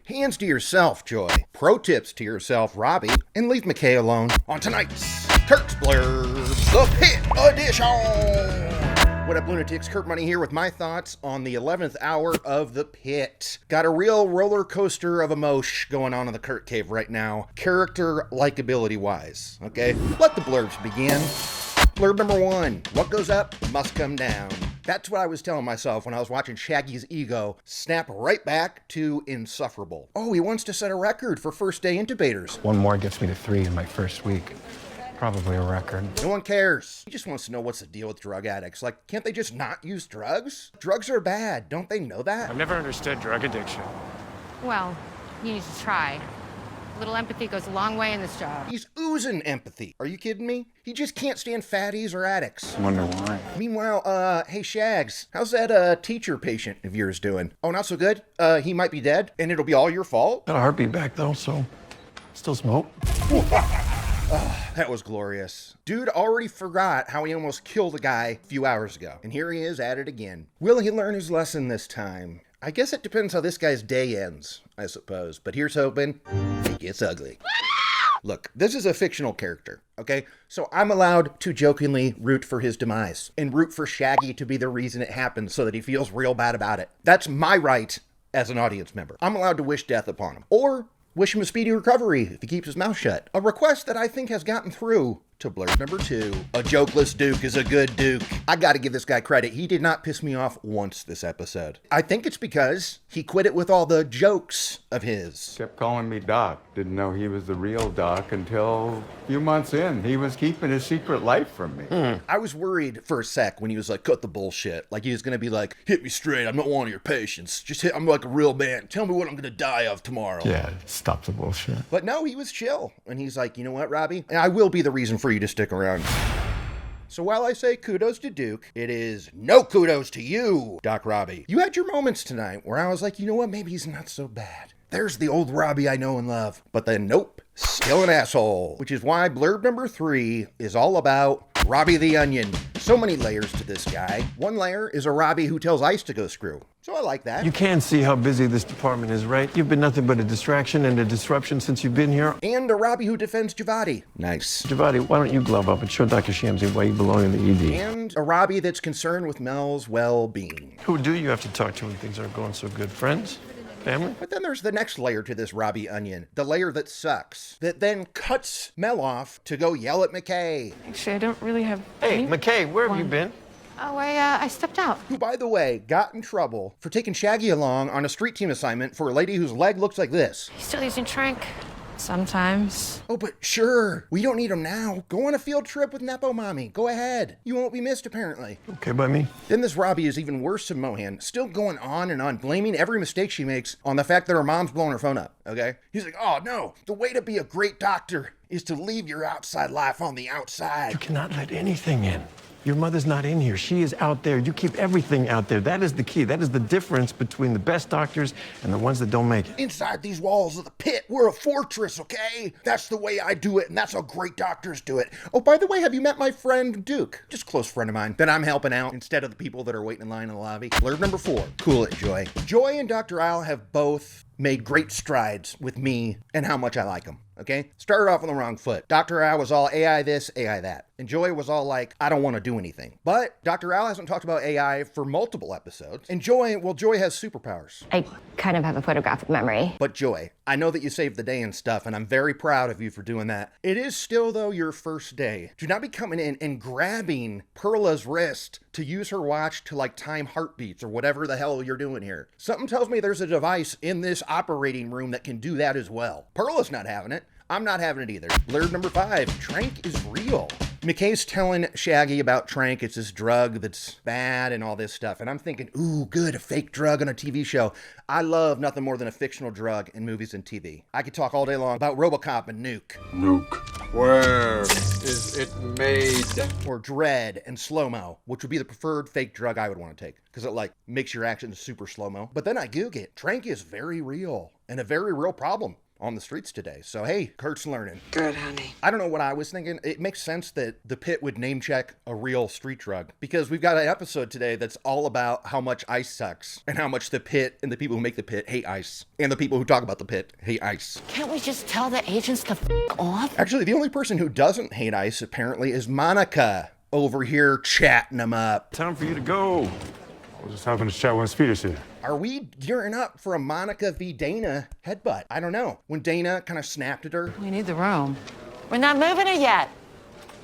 Hands to yourself, Joy. Pro tips to yourself, Robbie. And leave McKay alone on tonight's KURTS Blurbs, the Pitt edition. What up, lunatics? Kurt Money here with my thoughts on the 11th hour of the Pitt. Got a real roller coaster of emotion going on in the Kurt Cave right now, character likability-wise, okay? Let the blurbs begin. Blurb number 1, what goes up must come down. That's what I was telling myself when I was watching Shaggy's ego snap right back to insufferable. Oh, he wants to set a record for first day intubators. One more gets me to 3 in my first week. Probably a record. No one cares. He just wants to know what's the deal with drug addicts. Like, can't they just not use drugs? Drugs are bad. Don't they know that? I've never understood drug addiction. Well, you need to try. A little empathy goes a long way in this job. He's oozing empathy. Are you kidding me? He just can't stand fatties or addicts. I wonder why. Meanwhile, hey Shags, how's that teacher patient of yours doing? Oh, not so good? He might be dead, and it'll be all your fault? Got a heartbeat back though, so still smoke. That was glorious. Dude already forgot how he almost killed a guy a few hours ago, and here he is at it again. Will he learn his lesson this time? I guess it depends how this guy's day ends, I suppose, but here's hoping he gets ugly. Look, this is a fictional character, okay? So I'm allowed to jokingly root for his demise and root for Shaggy to be the reason it happened so that he feels real bad about it. That's my right as an audience member. I'm allowed to wish death upon him, or wish him a speedy recovery if he keeps his mouth shut. A request that I think has gotten through to blurb number 2. A Jokeless Duke is a good Duke. I gotta give this guy credit. He did not piss me off once this episode. I think it's because he quit it with all the jokes of his. Kept calling me Doc. Didn't know he was the real Doc until a few months in. He was keeping his secret life from me. I was worried for a sec when he was like, cut the bullshit. Like he was gonna be like, hit me straight, I'm not one of your patients. Just hit, I'm like a real man. Tell me what I'm gonna die of tomorrow. Yeah, stop the bullshit. But no, he was chill. And he's like, you know what, Robbie? I will be the reason for you to stick around. So while I say kudos to Duke, it is no kudos to you, Doc Robbie. You had your moments tonight where I was like, you know what, maybe he's not so bad. There's the old Robbie I know and love. But then nope, still an asshole. Which is why blurb number 3 is all about Robbie the Onion. So many layers to this guy. One layer is a Robbie who tells Ice to go screw. So I like that. You can see how busy this department is, right? You've been nothing but a distraction and a disruption since you've been here. And a Robbie who defends Javadi. Nice. Javadi, why don't you glove up and show Dr. Shamsi why you belong in the ED? And a Robbie that's concerned with Mel's well-being. Who do you have to talk to when things aren't going so good? Friends? Family? But then there's the next layer to this Robbie onion. The layer that sucks. That then cuts Mel off to go yell at McKay. Actually, I don't really have Hey, McKay, where have you been? Oh, I stepped out. Who, by the way, got in trouble for taking Shaggy along on a street team assignment for a lady whose leg looks like this. He's still using Trank. Sometimes. Oh, but sure, we don't need him now. Go on a field trip with Nepo Mommy. Go ahead. You won't be missed, apparently. Okay by me. Then this Robbie is even worse than Mohan, still going on and on, blaming every mistake she makes on the fact that her mom's blowing her phone up, okay? He's like, oh no, the way to be a great doctor is to leave your outside life on the outside. You cannot let anything in. Your mother's not in here. She is out there. You keep everything out there. That is the key. That is the difference between the best doctors and the ones that don't make it. Inside these walls of the Pit, we're a fortress, okay? That's the way I do it, and that's how great doctors do it. Oh, by the way, have you met my friend Duke? Just a close friend of mine that I'm helping out instead of the people that are waiting in line in the lobby. Blurb number 4, cool it, Joy. Joy and Dr. Al have both made great strides with me and how much I like them, okay? Started off on the wrong foot. Dr. Al was all AI this, AI that. And Joy was all like, I don't want to do anything. But Dr. Al hasn't talked about AI for multiple episodes. And Joy, well, Joy has superpowers. I kind of have a photographic memory. But Joy, I know that you saved the day and stuff, and I'm very proud of you for doing that. It is still, though, your first day. Do not be coming in and grabbing Perla's wrist to use her watch to, like, time heartbeats or whatever the hell you're doing here. Something tells me there's a device in this operating room that can do that as well. Perla's not having it. I'm not having it either. Blurb number 5, Trank is real. McKay's telling Shaggy about Trank. It's this drug that's bad and all this stuff. And I'm thinking, ooh, good, a fake drug on a TV show. I love nothing more than a fictional drug in movies and TV. I could talk all day long about RoboCop and Nuke. Nuke. Where is it made? Or Dread and Slow-Mo, which would be the preferred fake drug I would want to take. Because it, like, makes your actions super slow-mo. But then I Goog it. Trank is very real and a very real problem on the streets today. So, hey, Kurt's learning. Good, honey. I don't know what I was thinking. It makes sense that the Pitt would name check a real street drug because we've got an episode today that's all about how much ice sucks and how much the Pitt and the people who make the Pitt hate ice. And the people who talk about the Pitt hate ice. Can't we just tell the agents to f off? Actually, the only person who doesn't hate ice apparently is Monica over here chatting them up. Time for you to go. I was just having a chat with Speeders here. Are we gearing up for a Monica v. Dana headbutt? I don't know. When Dana kind of snapped at her. We need the room. We're not moving it yet.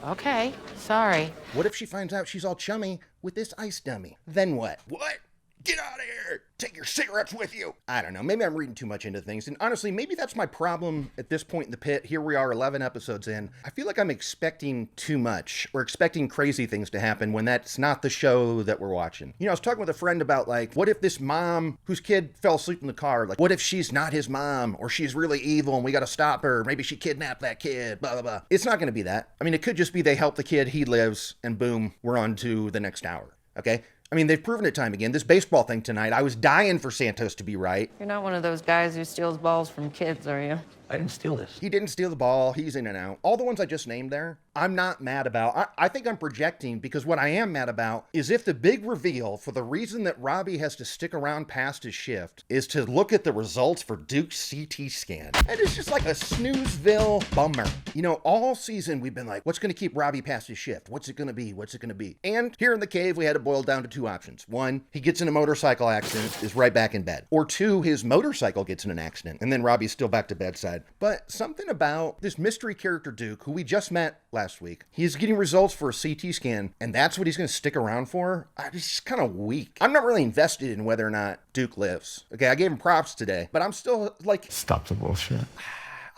Okay, sorry. What if she finds out she's all chummy with this ice dummy? Then what? What? Get out of here! Take your cigarettes with you! I don't know. Maybe I'm reading too much into things. And honestly, maybe that's my problem at this point in the Pit. Here we are 11 episodes in. I feel like I'm expecting too much or expecting crazy things to happen when that's not the show that we're watching. You know, I was talking with a friend about like, what if this mom whose kid fell asleep in the car, like what if she's not his mom or she's really evil and we got to stop her? Maybe she kidnapped that kid, blah, blah, blah. It's not going to be that. I mean, it could just be they help the kid, he lives, and boom, we're on to the next hour. Okay? I mean, they've proven it time again. This baseball thing tonight, I was dying for Santos to be right. You're not one of those guys who steals balls from kids, are you? I didn't steal this. He didn't steal the ball. He's in and out. All the ones I just named there, I'm not mad about. I think I'm projecting because what I am mad about is if the big reveal for the reason that Robbie has to stick around past his shift is to look at the results for Duke's CT scan. And it's just like a snoozeville bummer. You know, all season we've been like, what's going to keep Robbie past his shift? What's it going to be? What's it going to be? And here in the cave, we had to boil down to two options. One, he gets in a motorcycle accident, is right back in bed. Or two, his motorcycle gets in an accident, and then Robbie's still back to bedside. But something about this mystery character Duke, who we just met last week, he's getting results for a CT scan, and that's what he's going to stick around for? It's just kind of weak. I'm not really invested in whether or not Duke lives. Okay, I gave him props today, but I'm still like... Stop the bullshit.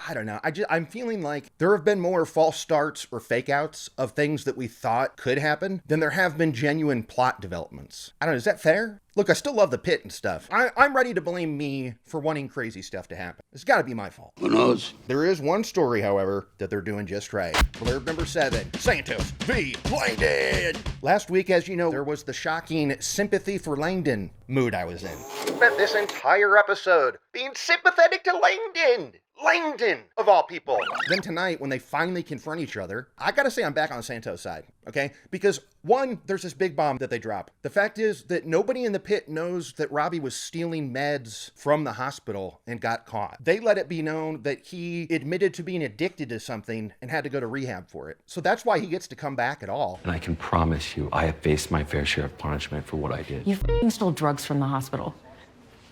I don't know. I'm feeling like there have been more false starts or fake outs of things that we thought could happen than there have been genuine plot developments. I don't know. Is that fair? Look, I still love the Pit and stuff. I'm ready to blame me for wanting crazy stuff to happen. It's got to be my fault. Who knows? There is one story, however, that they're doing just right. Blurb number 7, Santos v. Langdon. Last week, as you know, there was the shocking sympathy for Langdon mood I was in. Spent this entire episode being sympathetic to Langdon. Langdon, of all people. Then tonight, when they finally confront each other, I gotta say I'm back on Santos' side, okay? Because one, there's this big bomb that they drop. The fact is that nobody in the Pit knows that Robbie was stealing meds from the hospital and got caught. They let it be known that he admitted to being addicted to something and had to go to rehab for it. So that's why he gets to come back at all. And I can promise you, I have faced my fair share of punishment for what I did. You stole drugs from the hospital.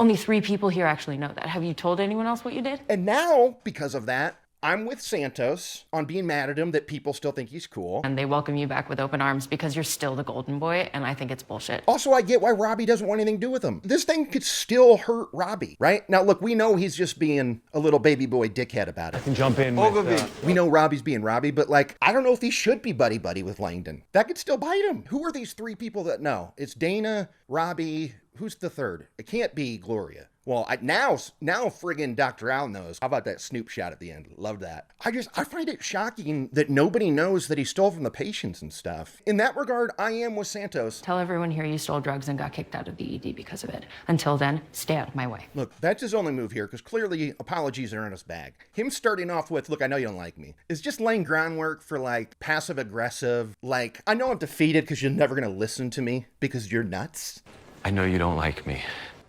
Only 3 people here actually know that. Have you told anyone else what you did? And now, because of that, I'm with Santos on being mad at him that people still think he's cool. And they welcome you back with open arms because you're still the golden boy, and I think it's bullshit. Also, I get why Robbie doesn't want anything to do with him. This thing could still hurt Robbie, right? Now, look, we know he's just being a little baby boy dickhead about it. I can jump in with, We know Robbie's being Robbie, but like, I don't know if he should be buddy-buddy with Langdon. That could still bite him. Who are these 3 people that know? It's Dana, Robbie, who's the third? It can't be Gloria. Well, now friggin' Dr. Al knows. How about that Snoop shot at the end? Love that. I find it shocking that nobody knows that he stole from the patients and stuff. In that regard, I am with Santos. Tell everyone here you stole drugs and got kicked out of the ED because of it. Until then, stay out of my way. Look, that's his only move here, because clearly apologies are in his bag. Him starting off with, look, I know you don't like me, is just laying groundwork for like passive-aggressive, like, I know I'm defeated because you're never gonna listen to me because you're nuts. I know you don't like me,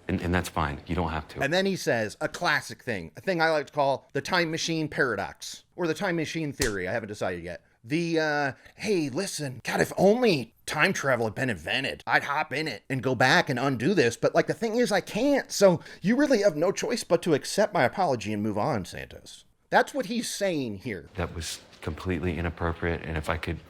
and that's fine. You don't have to. And then he says a classic thing, a thing I like to call the time machine paradox, or the time machine theory. I haven't decided yet. Hey, listen, God, if only time travel had been invented, I'd hop in it and go back and undo this. But like, the thing is, I can't. So you really have no choice but to accept my apology and move on, Santos. That's what he's saying here. That was completely inappropriate, and if I could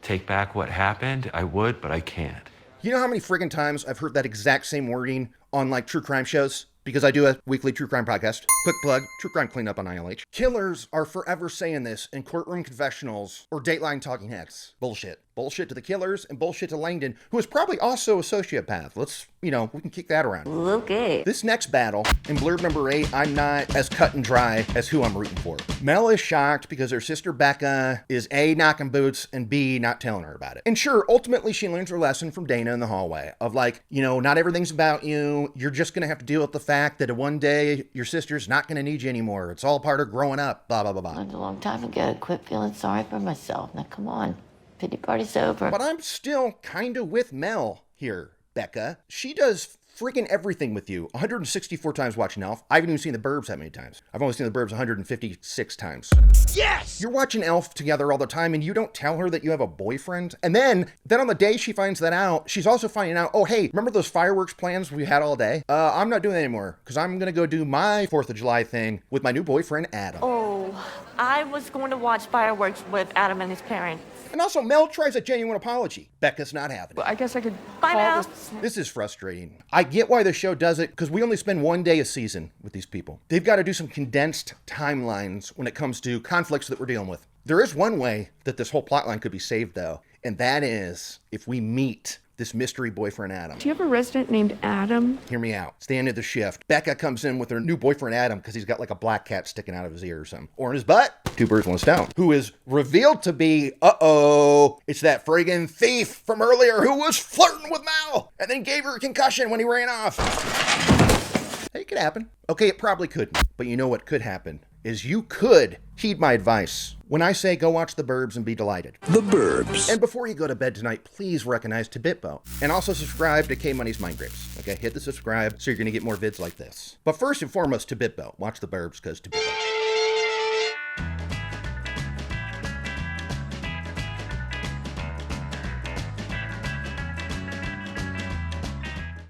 take back what happened, I would, but I can't. You know how many friggin' times I've heard that exact same wording on like true crime shows? Because I do a weekly true crime podcast. Quick plug, True Crime Cleanup on ILH. Killers are forever saying this in courtroom confessionals or Dateline talking heads. Bullshit. Bullshit to the killers and bullshit to Langdon, who is probably also a sociopath. Let's, we can kick that around. Okay. This next battle, in blurb number 8, I'm not as cut and dry as who I'm rooting for. Mel is shocked because her sister Becca is A, knocking boots, and B, not telling her about it. And sure, ultimately she learns her lesson from Dana in the hallway of like, not everything's about you. You're just gonna have to deal with the fact that one day your sister's not gonna need you anymore. It's all part of growing up, blah, blah, blah, blah. Learned a long time ago. Quit feeling sorry for myself. Now come on. Pity party's over. But I'm still kind of with Mel here, Becca. She does freaking everything with you. 164 times watching Elf. I haven't even seen the Burbs that many times. I've only seen the Burbs 156 times. Yes! You're watching Elf together all the time and you don't tell her that you have a boyfriend. And then on the day she finds that out, she's also finding out, oh, hey, remember those fireworks plans we had all day? I'm not doing that anymore because I'm going to go do my 4th of July thing with my new boyfriend, Adam. Oh, I was going to watch fireworks with Adam and his parents. And also, Mel tries a genuine apology. Becca's not having it. Well, I guess I could Bye now. This is frustrating. I get why the show does it, because we only spend one day a season with these people. They've got to do some condensed timelines when it comes to conflicts that we're dealing with. There is one way that this whole plotline could be saved, though, and that is if we meet this mystery boyfriend, Adam. Do you have a resident named Adam? Hear me out. It's the end of the shift. Becca comes in with her new boyfriend, Adam, because he's got like a black cat sticking out of his ear or something. Or in his butt. 2 birds, 1 stone. Who is revealed to be, it's that friggin' thief from earlier who was flirting with Mel and then gave her a concussion when he ran off. Hey, it could happen. Okay, it probably couldn't. But you know what could happen? Is you could heed my advice when I say go watch The Burbs and be delighted. The Burbs. And before you go to bed tonight, please recognize Tibitbo. And also subscribe to K Money's Mind Grapes. Okay, hit the subscribe so you're going to get more vids like this. But first and foremost, Tibitbo. Watch The Burbs because Tibitbo.